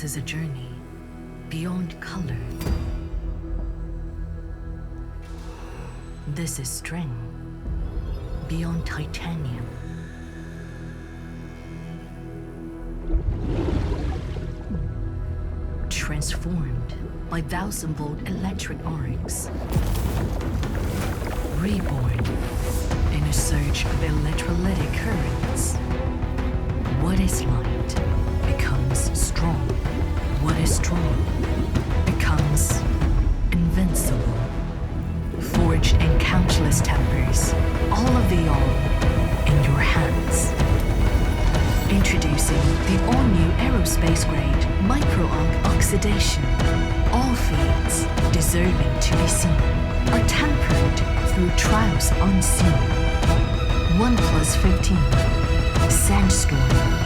This is a journey beyond color. This is string beyond titanium. Transformed by 1,000-volt electric arcs. Reborn in a surge of electrolytic currents. What is light becomes strong. What is strong becomes invincible. Forged in countless tempers, all of the all in your hands. Introducing the all-new aerospace-grade micro-arc oxidation. All feeds deserving to be seen are tempered through trials unseen. OnePlus 15 Sandstorm.